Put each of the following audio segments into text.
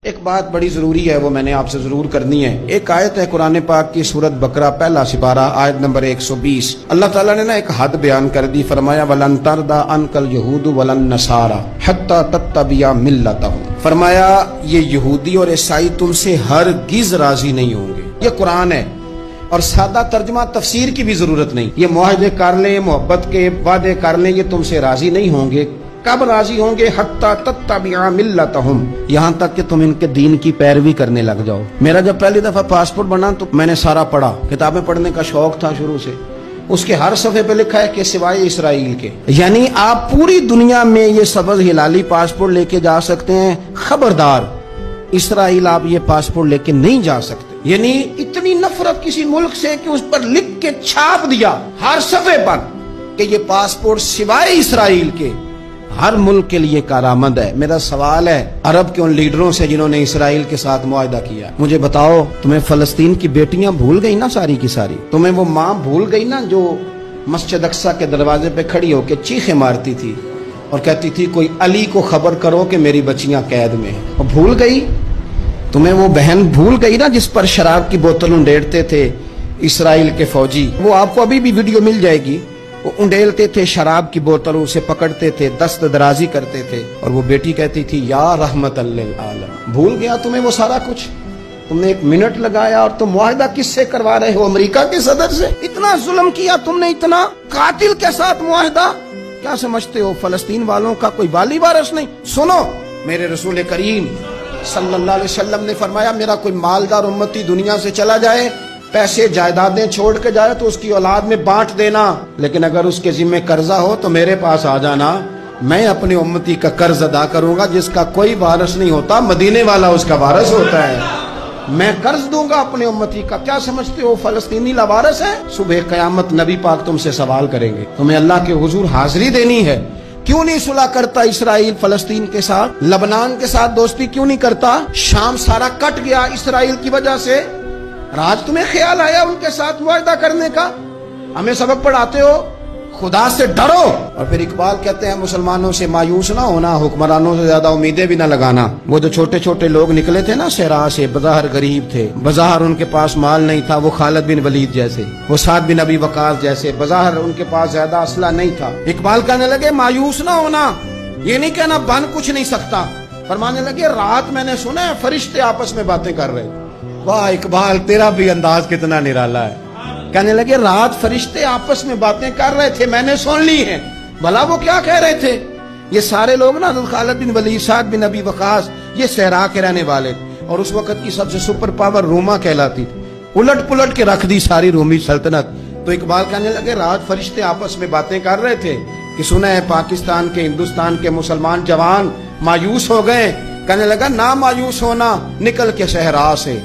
ایک بات بڑی ضروری ہے، وہ میں نے آپ سے ضرور کرنی ہے۔ ایک آیت ہے قرآن پاک کی سورت بقرہ پہلا سپارہ آیت نمبر 120۔ اللہ تعالیٰ نے ایک حد بیان کر دی، فرمایا وَلَن تَرْضَىٰ عَنْكَ الْيَهُودُ وَلَا النَّصَارَىٰ حَتَّىٰ تَتَّبِعَ مِلَّتَهُمْ۔ فرمایا یہ یہودی اور عیسائی تم سے ہرگز راضی نہیں ہوں گے۔ یہ قرآن ہے اور سادہ ترجمہ تفسیر کی بھی ضرورت نہیں۔ یہ معاہدے کر لیں، محبت کے وعدے کر لیں، یہ تم سے راضی نہیں ہوں گے۔ کب راضی ہوں گے؟ حتی تتبع ملتہم، یہاں تک کہ تم ان کے دین کی پیروی کرنے لگ جاؤ۔ میرا جب پہلی دفعہ پاسپورٹ بنا تو میں نے سارا پڑھا، کتابیں پڑھنے کا شوق تھا شروع سے۔ اس کے ہر صفحے پہ لکھا ہے کہ سوائے اسرائیل کے، یعنی آپ پوری دنیا میں یہ سبز ہلالی پاسپورٹ لے کے جا سکتے ہیں، خبردار اسرائیل آپ یہ پاسپورٹ لے کے نہیں جا سکتے۔ یعنی اتنی نفرت کسی ملک سے کہ اس پر لکھ کے چھاپ دیا ہر صفحے پر کہ یہ پاسپورٹ سوائے اسرائیل کے ہر ملک کے لیے کارآمد ہے۔ میرا سوال ہے عرب کے ان لیڈروں سے جنہوں نے اسرائیل کے ساتھ معاہدہ کیا، مجھے بتاؤ تمہیں فلسطین کی بیٹیاں بھول گئی نا؟ ساری کی ساری تمہیں وہ ماں بھول گئی نا جو مسجد اقصی کے دروازے پہ کھڑی ہو کے چیخیں مارتی تھی اور کہتی تھی کوئی علی کو خبر کرو کہ میری بچیاں قید میں ہیں؟ اور بھول گئی؟ تمہیں وہ بہن بھول گئی نا جس پر شراب کی بوتل انڈیڑتے تھے اسرائیل کے فوجی؟ وہ آپ کو ابھی بھی ویڈیو مل جائے گی۔ وہ انڈیلتے تھے شراب کی بوتل، اسے پکڑتے تھے، دست درازی کرتے تھے، اور وہ بیٹی کہتی تھی یا رحمت للعالم۔ بھول گیا تمہیں وہ سارا کچھ؟ تم نے ایک منٹ لگایا اور تم معاہدہ کس سے کروا رہے ہو؟ امریکہ کے صدر سے؟ اتنا ظلم کیا تم نے، اتنا قاتل کے ساتھ معاہدہ؟ کیا سمجھتے ہو فلسطین والوں کا کوئی والی وارث نہیں؟ سنو، میرے رسول کریم صلی اللہ علیہ وسلم نے فرمایا میرا کوئی مالدار امتی دنیا سے چلا جائے، پیسے جائیدادیں چھوڑ کے جائے تو اس کی اولاد میں بانٹ دینا، لیکن اگر اس کے ذمہ قرضہ ہو تو میرے پاس آ جانا، میں اپنے امتی کا قرض ادا کروں گا۔ جس کا کوئی وارث نہیں ہوتا مدینے والا اس کا وارث ہوتا ہے، میں قرض دوں گا اپنے امتی کا۔ کیا سمجھتے ہو فلسطینی لاوارث ہے؟ صبح قیامت نبی پاک تم سے سوال کریں گے، تمہیں اللہ کے حضور حاضری دینی ہے۔ کیوں نہیں صلح کرتا اسرائیل فلسطین کے ساتھ؟ لبنان کے ساتھ دوستی کیوں نہیں کرتا؟ شام سارا کٹ گیا اسرائیل کی وجہ سے، آج تمہیں خیال آیا ان کے ساتھ معاہدہ کرنے کا؟ ہمیں سبق پڑھاتے ہو خدا سے ڈرو۔ اور پھر اقبال کہتے ہیں مسلمانوں سے مایوس نہ ہونا، حکمرانوں سے زیادہ امیدیں بھی نہ لگانا۔ وہ جو چھوٹے چھوٹے لوگ نکلے تھے نا صحرا سے، بظاہر غریب تھے، بظاہر ان کے پاس مال نہیں تھا، وہ خالد بن ولید جیسے، وہ سعد بن ابی وقاص جیسے، بظاہر ان کے پاس زیادہ اسلحہ نہیں تھا۔ اقبال کہنے لگے مایوس نہ ہونا، یہ نہیں کہنا بن کچھ نہیں سکتا، فرمانے لگے رات میں نے سنا ہے فرشتے آپس میں باتیں کر رہے۔ واہ اقبال، تیرا بھی انداز کتنا نرالا ہے۔ کہنے لگے رات فرشتے آپس میں باتیں کر رہے تھے، میں نے سن لی ہیں۔ بھلا وہ کیا کہہ رہے تھے؟ یہ سارے لوگ نا خالد بن ولید، سعد بن ابی وقاص، یہ صحرا کے رہنے والے، اور اس وقت کی سب سے سپر پاور روما کہلاتی تھی، الٹ پلٹ کے رکھ دی ساری رومی سلطنت۔ تو اقبال کہنے لگے رات فرشتے آپس میں باتیں کر رہے تھے کہ سنا ہے پاکستان کے، ہندوستان کے مسلمان جوان مایوس ہو گئے۔ کہنے لگا نہ مایوس ہونا، نکل کے صحرا سے،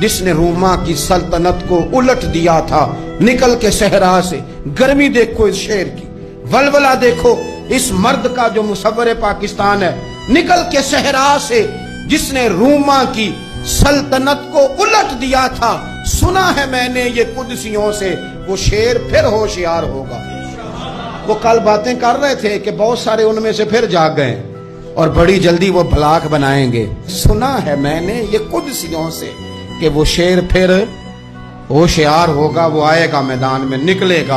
جس نے روما کی سلطنت کو الٹ دیا تھا، نکل کے صحرا سے۔ گرمی دیکھو اس شعر کی، ولولہ دیکھو اس مرد کا جو مصور پاکستان ہے، نکل کے صحرا سے جس نے روما کی سلطنت کو الٹ دیا تھا، سنا ہے میں نے یہ قدسیوں سے، وہ شعر پھر ہوشیار ہوگا۔ وہ کل باتیں کر رہے تھے کہ بہت سارے ان میں سے پھر جاگ گئے اور بڑی جلدی وہ بلاک بنائیں گے۔ سنا ہے میں نے یہ قدسیوں سے کہ وہ شعر پھر ہوشیار ہوگا، وہ آئے گا میدان میں، نکلے گا۔